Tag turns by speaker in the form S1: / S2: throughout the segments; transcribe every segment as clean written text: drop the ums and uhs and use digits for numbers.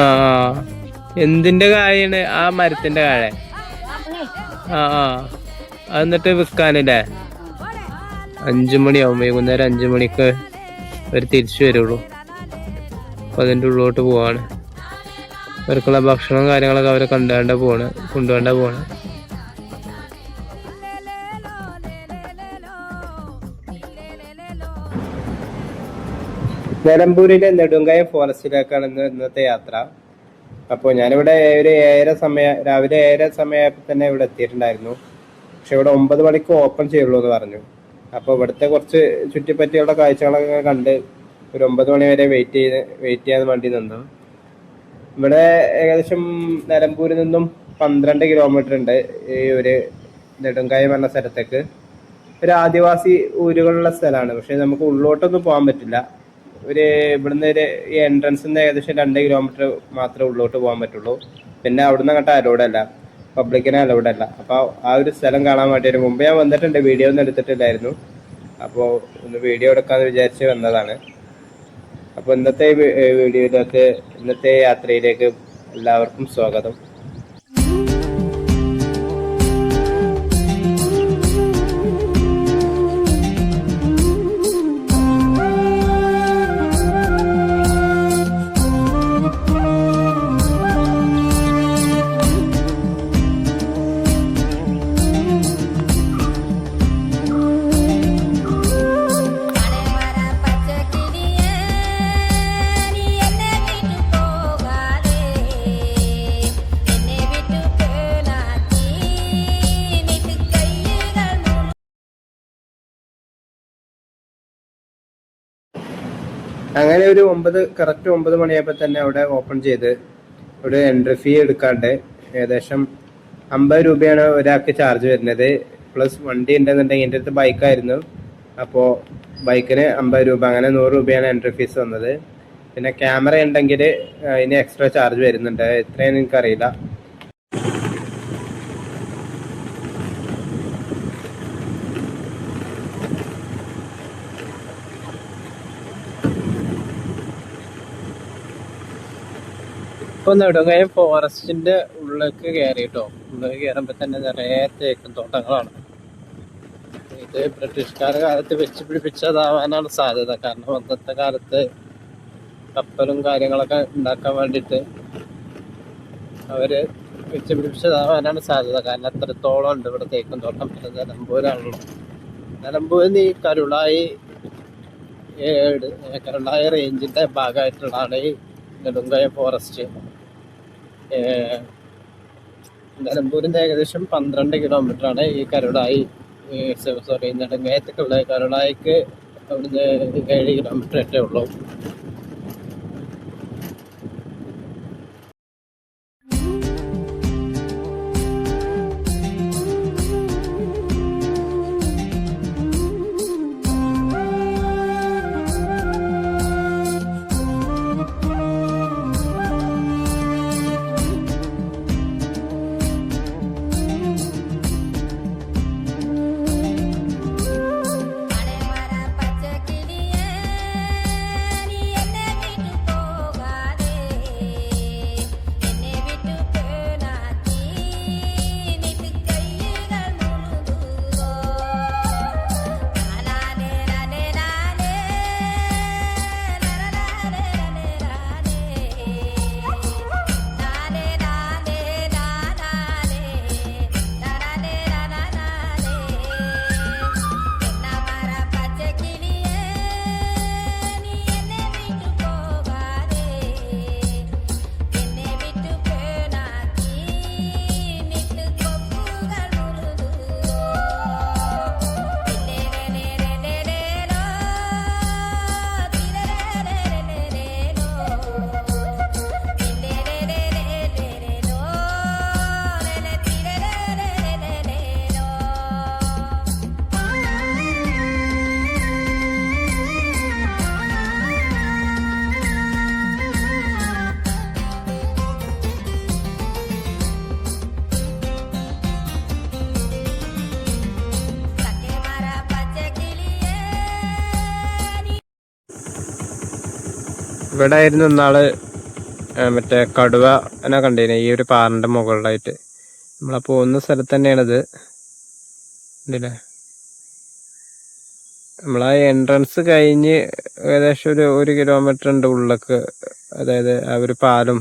S1: ആ എന്തിന്റെ കായാണ് ആ മരത്തിന്റെ കായ? ആ അത് എന്നിട്ട് വിൽക്കാനല്ലേ? 5 മണിയാവും, വൈകുന്നേരം 5 മണിക്ക് അവർ തിരിച്ചു വരുള്ളൂ. അപ്പൊ അതിൻ്റെ ഉള്ളിലോട്ട് പോവാണ്. അവർക്കുള്ള ഭക്ഷണവും കാര്യങ്ങളൊക്കെ അവരെ കൊണ്ടുപോകേണ്ട പോവാണ്. നിലമ്പൂരിലെ നെടുങ്കായം ഫോറസ്റ്റിലേക്കാണ് ഇന്നത്തെ യാത്ര. അപ്പോൾ ഞാനിവിടെ രാവിലെ 7:30 സമയമായപ്പോൾ തന്നെ ഇവിടെ എത്തിയിട്ടുണ്ടായിരുന്നു. പക്ഷെ ഇവിടെ 9 മണിക്ക് ഓപ്പൺ ചെയ്യുള്ളൂ എന്ന് പറഞ്ഞു. അപ്പോൾ ഇവിടുത്തെ കുറച്ച് ചുറ്റിപ്പറ്റിയുള്ള കാഴ്ചകളൊക്കെ കണ്ട് ഒരു 9 മണി വരെ വെയിറ്റ് ചെയ്യാൻ വേണ്ടി നിന്നു. ഇവിടെ ഏകദേശം നിലമ്പൂരിൽ നിന്നും 12 കിലോമീറ്റർ ഉണ്ട് ഈ ഒരു നെടുങ്കായം എന്ന സ്ഥലത്തേക്ക്. ഒരു ആദിവാസി ഊരുകളുള്ള സ്ഥലമാണ്. പക്ഷെ നമുക്ക് ഉള്ളോട്ടൊന്നും പോകാൻ പറ്റില്ല. ഇവിടുന്ന് ഈ എൻട്രൻസിൽ നിന്ന് ഏകദേശം 2 കിലോമീറ്റർ മാത്രമേ ഉള്ളോട്ട് പോകാൻ പറ്റുള്ളൂ. പിന്നെ അവിടുന്ന് അങ്ങോട്ട് അലൗഡല്ല, പബ്ലിക്കിനെ അലൗഡല്ല. അപ്പോൾ ആ ഒരു സ്ഥലം കാണാൻ വേണ്ടി മുമ്പ് ഞാൻ വന്നിട്ടുണ്ട്, വീഡിയോ ഒന്നും എടുത്തിട്ടില്ലായിരുന്നു. അപ്പോൾ ഒന്ന് വീഡിയോ എടുക്കാമെന്ന് വിചാരിച്ച് വന്നതാണ്. അപ്പോൾ ഇന്നത്തെ യാത്രയിലേക്ക് എല്ലാവർക്കും സ്വാഗതം. അങ്ങനെ ഒരു കറക്റ്റ് 9 മണിയായപ്പോൾ തന്നെ അവിടെ ഓപ്പൺ ചെയ്ത് ഇവിടെ എൻട്രി ഫീ എടുക്കാണ്ട് ഏകദേശം 50 രൂപയാണ് ഒരാൾക്ക് ചാർജ് വരുന്നത്. പ്ലസ് വണ്ടി ഉണ്ടെന്നുണ്ടെങ്കിൽ എൻ്റെ അടുത്ത് ബൈക്കായിരുന്നു, അപ്പോൾ ബൈക്കിന് 50 രൂപ, അങ്ങനെ 100 രൂപയാണ് എൻട്രി ഫീസ് വന്നത്. പിന്നെ ക്യാമറ ഉണ്ടെങ്കിൽ അതിന് എക്സ്ട്രാ ചാർജ് വരുന്നുണ്ട്, എത്രയാണെന്ന് എനിക്കറിയില്ല. ഇപ്പൊ നെടുങ്കായം ഫോറസ്റ്റിന്റെ ഉള്ളിലേക്ക് കയറിട്ടോ. ഉള്ളിലേക്ക് കയറുമ്പോൾ തന്നെ നിറയെ തേക്കും തോട്ടങ്ങളാണ്. ഇത് ബ്രിട്ടീഷുകാരുടെ കാലത്ത് വെച്ച് പിടിപ്പിച്ചതാവാനാണ് സാധ്യത. കാരണം അന്നത്തെ കാലത്ത് കപ്പലും കാര്യങ്ങളൊക്കെ ഉണ്ടാക്കാൻ വേണ്ടിയിട്ട് അവര് വെച്ച് പിടിപ്പിച്ചതാവാനാണ് സാധ്യത. കാരണം അത്രത്തോളം ഉണ്ട് ഇവിടെ തേക്കും തോട്ടം. നിലമ്പൂരാണല്ലോ. നിലമ്പൂരിൽ നിന്ന് ഈ കരുളായി റേഞ്ചിന്റെ ഭാഗമായിട്ടുള്ളതാണ് ഈ നെടുങ്കായം ഫോറസ്റ്റ്. നിലമ്പൂരിന്റെ ഏകദേശം 12 കിലോമീറ്റർ ആണ് ഈ നെടുങ്കായത്തേക്കുള്ള. കരുളായിക്ക് അവിടുന്ന് 7 കിലോമീറ്റർ ആയിട്ടേ ഉള്ളൂ. ഇവിടെ ആയിരുന്നു ഇന്നാള് മറ്റേ കടുവ എന്നെ കണ്ടീനെ ഈ ഒരു പാറിൻ്റെ മുകളിലായിട്ട്. നമ്മളാ പോകുന്ന സ്ഥലത്ത് തന്നെയാണിത്. ഉണ്ടല്ലേ, നമ്മളാ എൻട്രൻസ് കഴിഞ്ഞ് ഏകദേശം ഒരു കിലോമീറ്റർ ഉണ്ട് ഉള്ളിലേക്ക്. അതായത് ആ ഒരു പാലും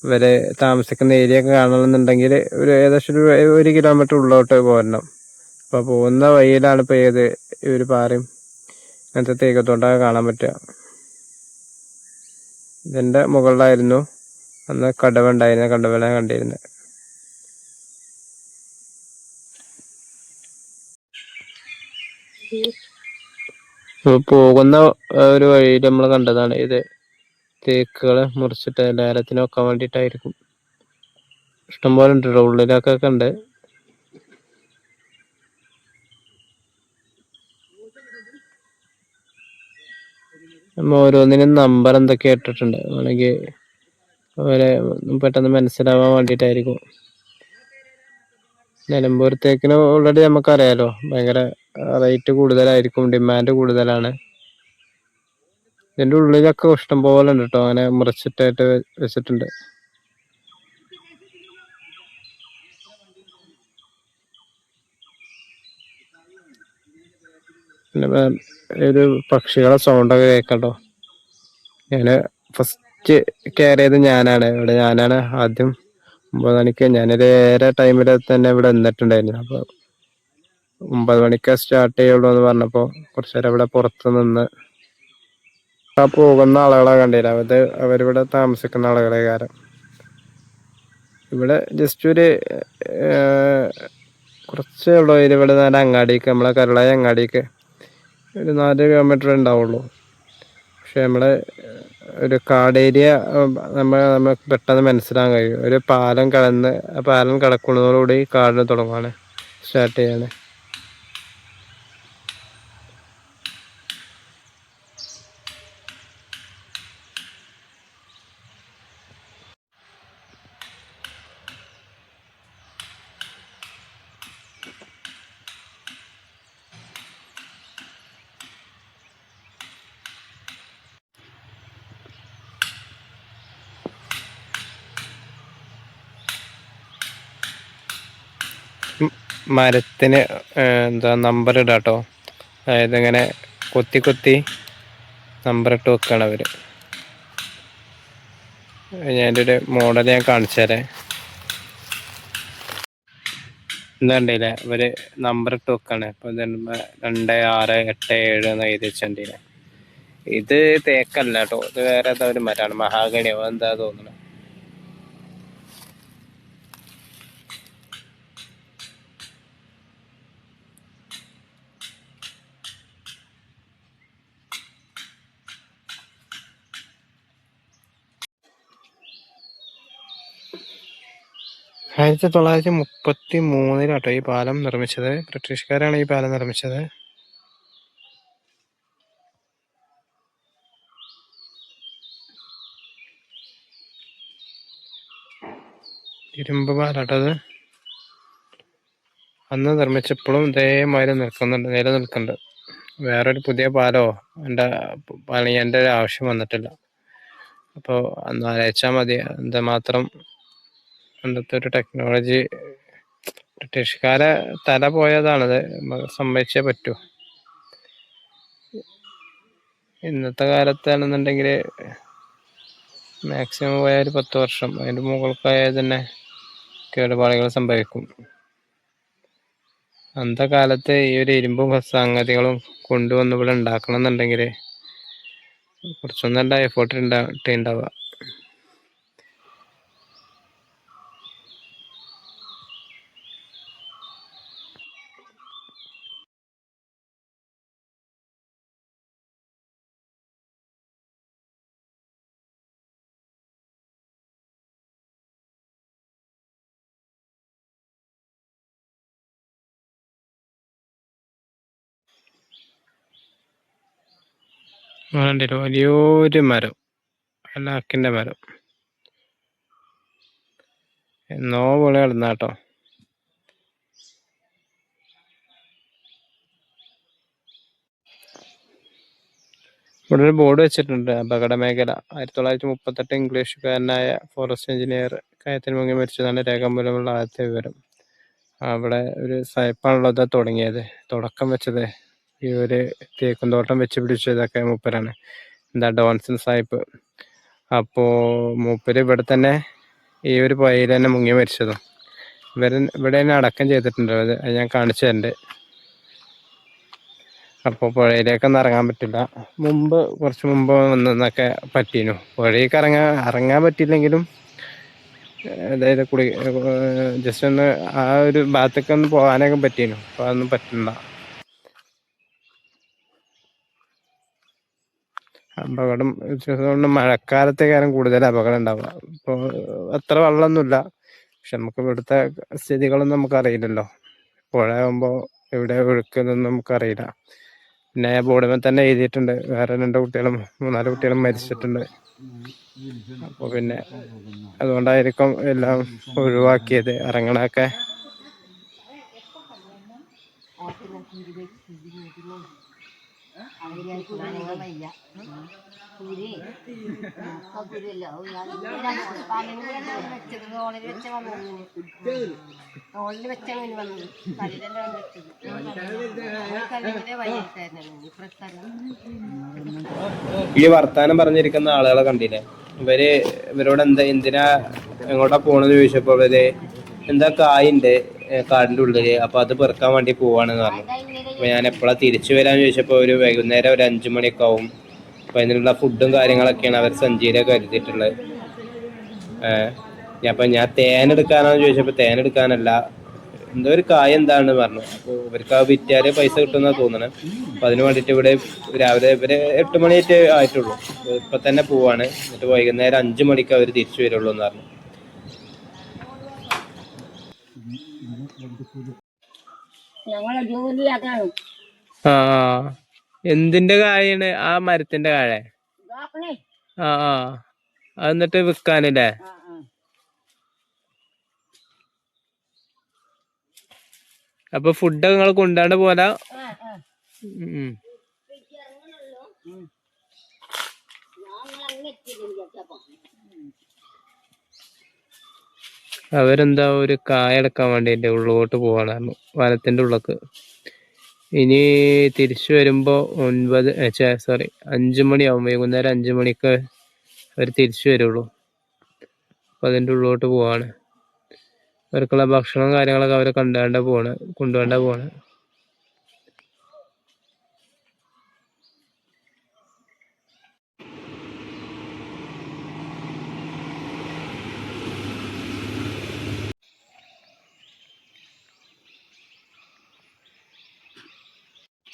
S1: ഇവരെ താമസിക്കുന്ന ഏരിയ ഒക്കെ കാണണമെന്നുണ്ടെങ്കിൽ ഏകദേശം ഒരു കിലോമീറ്റർ ഉള്ളോട്ട് പോരണം. അപ്പോൾ പോകുന്ന വഴിയിലാണ് ഇപ്പോൾ ഈ ഒരു പാറയും അങ്ങനത്തെ തേക്കത്തോട്ടൊക്കെ കാണാൻ പറ്റുക. ഇതിൻ്റെ മുകളിലായിരുന്നു അന്ന് കടുവ ഉണ്ടായിരുന്നത്, കടുവനെ കണ്ടിരുന്നത്. പോകുന്ന ഒരു വഴിയിൽ നമ്മൾ കണ്ടതാണ് ഇത്. തേക്കുകൾ മുറിച്ചിട്ട് ലേലത്തിന് വെക്കാൻ വേണ്ടിയിട്ടായിരിക്കും. ഇഷ്ടംപോലെ ഉണ്ട്, ഉള്ളിലൊക്കെ ഉണ്ട്. നമ്മൾ ഓരോന്നിനും നമ്പർ എന്തൊക്കെ ഇട്ടിട്ടുണ്ട്, അല്ലെങ്കിൽ അവരെ പെട്ടെന്ന് മനസ്സിലാവാൻ വേണ്ടിയിട്ടായിരിക്കും. നിലമ്പൂർ തേക്കിന് ഓൾറെഡി നമുക്കറിയാലോ, ഭയങ്കര റേറ്റ് കൂടുതലായിരിക്കും, ഡിമാൻഡ് കൂടുതലാണ്. ഇതിൻ്റെ ഉള്ളിലൊക്കെ ഇഷ്ടംപോലെ ഉണ്ട് കേട്ടോ, അങ്ങനെ മുറിച്ചിട്ടായിട്ട് വെച്ചിട്ടുണ്ട്. പിന്നെ ഒരു പക്ഷികളെ സൗണ്ടൊക്കെ കേൾക്കട്ടോ. ഞാൻ ഫസ്റ്റ് കയറിയത് ഞാനാണ് ആദ്യം 9 മണിക്ക്. ഞാനൊരു 7 ടൈമിൽ തന്നെ ഇവിടെ നിന്നിട്ടുണ്ടായിരുന്നു. അപ്പോൾ 9 മണിക്ക് സ്റ്റാർട്ട് ചെയ്യുള്ളൂ എന്ന് പറഞ്ഞപ്പോൾ കുറച്ച് നേരം ഇവിടെ പുറത്ത് നിന്ന് ആ പോകുന്ന ആളുകളെ കണ്ടില്ല. അവരിവിടെ താമസിക്കുന്ന ആളുകളെ. കാരണം ഇവിടെ ജസ്റ്റ് കുറച്ചേ ഉള്ളൂ ഇവിടെ നേരെ അങ്ങാടിക്ക്, നമ്മളെ കരളായ അങ്ങാടിക്ക് ഒരു 4 കിലോമീറ്റർ ഉണ്ടാവുള്ളൂ. പക്ഷെ നമ്മളെ ഒരു കാട് ഏരിയ നമുക്ക് പെട്ടെന്ന് മനസ്സിലാകാൻ കഴിയും. ഒരു പാലം കടന്ന് ആ പാലം കടക്കുന്നതോടുകൂടി കാടിന് തുടങ്ങുകയാണ്, സ്റ്റാർട്ട് ചെയ്യാണ്. മരത്തിന് എന്താ നമ്പർ ഇടാട്ടോ, അതായത് ഇങ്ങനെ കൊത്തി കൊത്തി നമ്പർ ഇട്ട് വെക്കുകയാണ് അവർ. ഞാൻ്റെ ഒരു മോഡൽ ഞാൻ കാണിച്ചു തരാം. എന്താണ്ടില്ലേ, ഇവര് നമ്പർ ഇട്ട് വെക്കാണ്. ഇപ്പൊ 2, 6, 8, 7 എന്ന് എഴുതി വെച്ചിട്ടുണ്ടല്ലേ. ഇത് തേക്കല്ല കേട്ടോ, ഇത് വേറെ ഏതാ ഒരു മരമാണ്, മഹാഗണിയോ എന്താ തോന്നുന്നു. ആയിരത്തി 1933 ഈ പാലം നിർമ്മിച്ചത്. ബ്രിട്ടീഷുകാരാണ് ഈ പാലം നിർമ്മിച്ചത്. ഇരുമ്പ് പാലാട്ടത്. അന്ന് നിർമ്മിച്ചപ്പോഴും ഇതേമാതിരി നിലനിൽക്കുന്നുണ്ട്. വേറൊരു പുതിയ പാലോ പണിയേണ്ട ഒരു ആവശ്യം വന്നിട്ടില്ല. അപ്പോൾ അന്ന് ആലോചിച്ചാൽ മതി എന്തുമാത്രം അന്നത്തെ ഒരു ടെക്നോളജി. ബ്രിട്ടീഷുകാരെ തല പോയതാണത്, സമ്മതിച്ചേ പറ്റൂ. ഇന്നത്തെ കാലത്താണെന്നുണ്ടെങ്കിൽ മാക്സിമം പോയ ഒരു 10 വർഷം, അതിൻ്റെ മുകൾക്കായാൽ തന്നെ കേടുപാടുകൾ സംഭവിക്കും. അന്നത്തെ കാലത്ത് ഈ ഒരു ഇരുമ്പും സംഗതികളും കൊണ്ടുവന്ന് ഇവിടെ ഉണ്ടാക്കണം എന്നുണ്ടെങ്കിൽ കുറച്ചൊന്നും നല്ല എഫേർട്ട് ഉണ്ടാവുക. കണ്ടില്ല, വലിയൊരു മരം, അലാക്കിൻ്റെ മരം എന്നോ പോലെ കിടന്നാട്ടോ. ഇവിടെ ഒരു ബോർഡ് വെച്ചിട്ടുണ്ട്, അപകട മേഖല 1938 ഇംഗ്ലീഷുകാരനായ ഫോറസ്റ്റ് എഞ്ചിനീയർ കയത്തിൽ മുങ്ങി മരിച്ചതാണ് രേഖാമൂലമുള്ള ആദ്യത്തെ വിവരം. അവിടെ ഒരു സായിപ്പാണുള്ളത് തുടങ്ങിയത്, തുടക്കം വെച്ചത് ഈ ഒരു തേക്കുംതോട്ടം വെച്ച് പിടിച്ചതൊക്കെ മൂപ്പരാണ്, എന്താ ഡോൺസൺ സാഹിബ്. അപ്പോ മൂപ്പര് ഇവിടെ തന്നെ ഈ ഒരു പുഴയിൽ തന്നെ മുങ്ങി മരിച്ചതും ഇവിടെ തന്നെ അടക്കം ചെയ്തിട്ടുണ്ട്. അത് ഞാൻ കാണിച്ചു തരുന്നുണ്ട്. അപ്പോൾ പുഴയിലേക്കൊന്നും ഇറങ്ങാൻ പറ്റില്ല. കുറച്ച് മുമ്പ് വന്നൊക്കെ പറ്റീനു. പുഴയിലേക്ക് ഇറങ്ങാൻ പറ്റിയില്ലെങ്കിലും അതായത് ജസ്റ്റ് ഒന്ന് ആ ഒരു ഭാഗത്തേക്ക് ഒന്ന് പോകാനൊക്കെ പറ്റീനു. അപ്പോൾ അതൊന്നും പറ്റില്ല. അപകടം കൊണ്ട് മഴക്കാലത്തേക്കാരും കൂടുതൽ അപകടം ഉണ്ടാവുക. ഇപ്പോൾ അത്ര വെള്ളമൊന്നുമില്ല, പക്ഷെ നമുക്ക് ഇവിടുത്തെ സ്ഥിതികളൊന്നും നമുക്കറിയില്ലല്ലോ. പുഴ ആകുമ്പോൾ എവിടെ ഒഴുക്കുന്നൊന്നും നമുക്കറിയില്ല. പിന്നെ ബോർഡിൽ തന്നെ എഴുതിയിട്ടുണ്ട് വേറെ 3-4 കുട്ടികളും മരിച്ചിട്ടുണ്ട്. അപ്പോൾ പിന്നെ അതുകൊണ്ടായിരിക്കും എല്ലാം ഒഴിവാക്കിയത്, ഇറങ്ങണൊക്കെ. ഈ വർത്താനം പറഞ്ഞിരിക്കുന്ന ആളുകളെ കണ്ടില്ലേ? ഇവരോട് എന്തിനാ എങ്ങോട്ടാ പോണെന്ന് ചോദിച്ചപ്പോ എന്താ കായുണ്ട് കാടിന്റെ ഉള്ളില്, അപ്പൊ അത് പെറുക്കാൻ വേണ്ടി പോവാണെന്ന് പറഞ്ഞു. അപ്പൊ ഞാൻ എപ്പോഴാ തിരിച്ചു വരാന്ന് ചോദിച്ചപ്പോ ഒരു വൈകുന്നേരം ഒരു 5 മണിയൊക്കെ ആവും. അപ്പൊ അതിനുള്ള ഫുഡും കാര്യങ്ങളൊക്കെയാണ് അവർ സഞ്ചിയിലൊക്കെ കരുതിയിട്ടുള്ളത്. അപ്പൊ ഞാൻ തേനെടുക്കാനാന്ന് ചോദിച്ചപ്പോ തേനെടുക്കാനല്ല, എന്തോ ഒരു കായ എന്താണെന്ന് പറഞ്ഞു. അപ്പോൾ ഇവർക്ക് ആ വിറ്റാല് പൈസ കിട്ടുമെന്നാ തോന്നണേ. അപ്പൊ അതിന് വേണ്ടിട്ട് ഇവിടെ രാവിലെ 8 മണിയായിട്ട് ആയിട്ടുള്ളൂ, ഇപ്പൊ തന്നെ പോവാണ്. എന്നിട്ട് വൈകുന്നേരം 5 മണിക്ക് അവർ തിരിച്ചു വരുള്ളൂ എന്ന് പറഞ്ഞു. ആ എന്തിന്റെ കായാണ്? ആ മരത്തിന്റെ കായ. ആ എന്നിട്ട് വിൽക്കാനല്ലേ? അപ്പൊ ഫുഡ് നിങ്ങൾ കൊണ്ടാണ്ട് പോലാ? അവരെന്താ ഒരു കായ എടുക്കാൻ വേണ്ടി ഉള്ളോട്ട് പോവാണ് വനത്തിന്റെ ഉള്ളിലേക്ക്. ഇനി തിരിച്ചു വരുമ്പോ 5 മണിയാവും, വൈകുന്നേരം 5 മണിക്ക് അവർ തിരിച്ചു വരുള്ളൂ. അപ്പൊ അതിന്റെ ഉള്ളോട്ട് പോവാണ്. അവർക്കുള്ള ഭക്ഷണവും കാര്യങ്ങളൊക്കെ അവരെ കൊണ്ടുപോകാണ്ട പോവാണ്.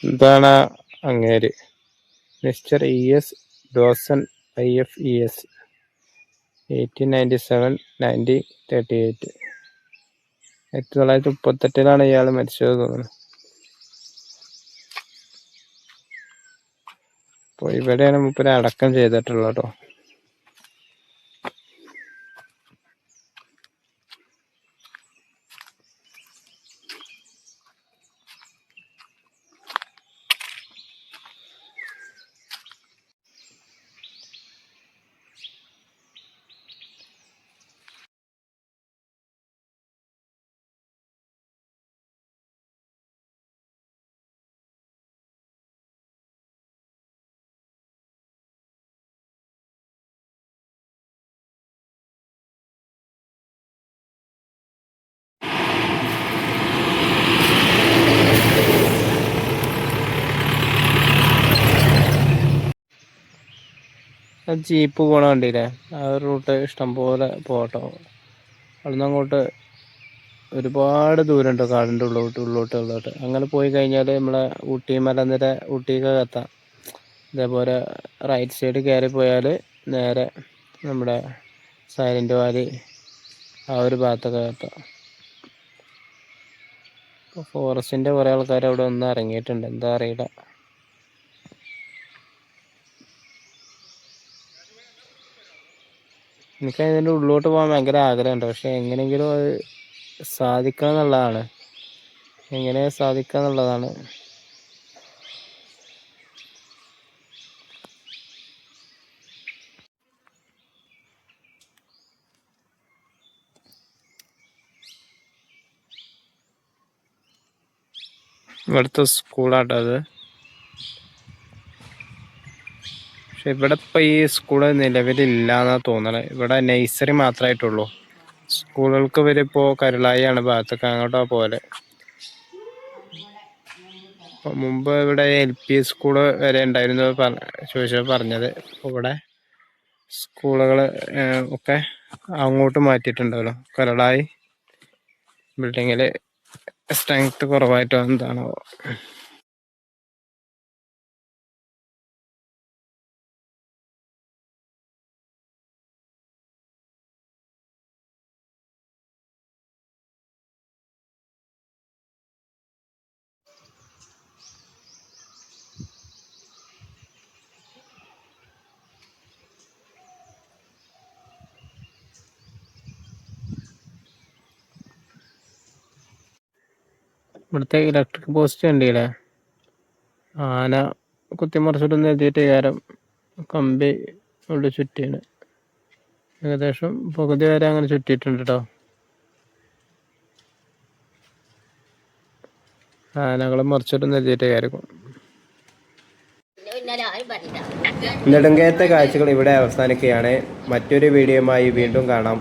S1: ഇതാണ് അങ്ങേര്, മിസ്റ്റർ ES ഡോസൺ IFES 1897-1938. 1938 ഇയാൾ മരിച്ചത് തോന്നുന്നു. അപ്പോൾ ഇവിടെയാണ് മൂപ്പര് അടക്കം ചെയ്തിട്ടുള്ളത് കേട്ടോ. ജീപ്പ് പോണ കണ്ടില്ലേ? ആ റൂട്ട് ഇഷ്ടംപോലെ പോട്ടോ. അവിടുന്ന് അങ്ങോട്ട് ഒരുപാട് ദൂരമുണ്ട് കാടിൻ്റെ ഉള്ളോട്ട്. അങ്ങനെ പോയി കഴിഞ്ഞാൽ നമ്മളെ ഊട്ടി മലനിര ഊട്ടിക്കൊക്കെ എത്താം. ഇതേപോലെ റൈറ്റ് സൈഡ് കയറി പോയാൽ നേരെ നമ്മുടെ സൈലന്റ് വാലി ആ ഒരു ഭാഗത്തൊക്കെ എത്താം. ഫോറസ്റ്റിൻ്റെ കുറേ ആൾക്കാർ അവിടെ ഒന്ന് ഇറങ്ങിയിട്ടുണ്ട്, എന്താ അറിയില്ല. എനിക്ക് അതിൻ്റെ ഉള്ളിലോട്ട് പോകാൻ ഭയങ്കര ആഗ്രഹമുണ്ട്, പക്ഷെ എങ്ങനെയെങ്കിലും അത് സാധിക്കാന്നുള്ളതാണ്. ഇവിടുത്തെ സ്കൂളാട്ടോ അത്. പക്ഷെ ഇവിടെ ഇപ്പം ഈ സ്കൂള് നിലവിലില്ലാന്നാ തോന്നണേ. ഇവിടെ നഴ്സറി മാത്രമായിട്ടുള്ളൂ. സ്കൂളുകൾക്ക് ഇവരിപ്പോൾ കരുളായിയാണ് ഭാഗത്തൊക്കെ അങ്ങോട്ടാ പോലെ. മുമ്പ് ഇവിടെ LP സ്കൂള് വരെ ഉണ്ടായിരുന്നു ചോദിച്ചപ്പോൾ പറഞ്ഞത്. ഇവിടെ സ്കൂളുകൾ ഒക്കെ അങ്ങോട്ട് മാറ്റിയിട്ടുണ്ടല്ലോ. കരുളായി ബിൽഡിങ്ങിൽ സ്ട്രെങ്ത് കുറവായിട്ടോ എന്താണോ. ഇവിടുത്തെ ഇലക്ട്രിക് പോസ്റ്റ് കണ്ടില്ലേ, ആന കുത്തിമറിച്ചിട്ടൊന്ന് എഴുതിയിട്ട് കാരം കമ്പി ഉള്ളിൽ ചുറ്റിയാണ്. ഏകദേശം പകുതി വരെ അങ്ങനെ ചുറ്റിയിട്ടുണ്ട് കേട്ടോ. ആനകൾ മറിച്ചിട്ടൊന്ന് എഴുതിയിട്ടായിരിക്കും. നെടുങ്കയത്തെ കാഴ്ചകൾ ഇവിടെ അവസാനിക്കുകയാണ്. മറ്റൊരു വീഡിയോയുമായി വീണ്ടും കാണാം.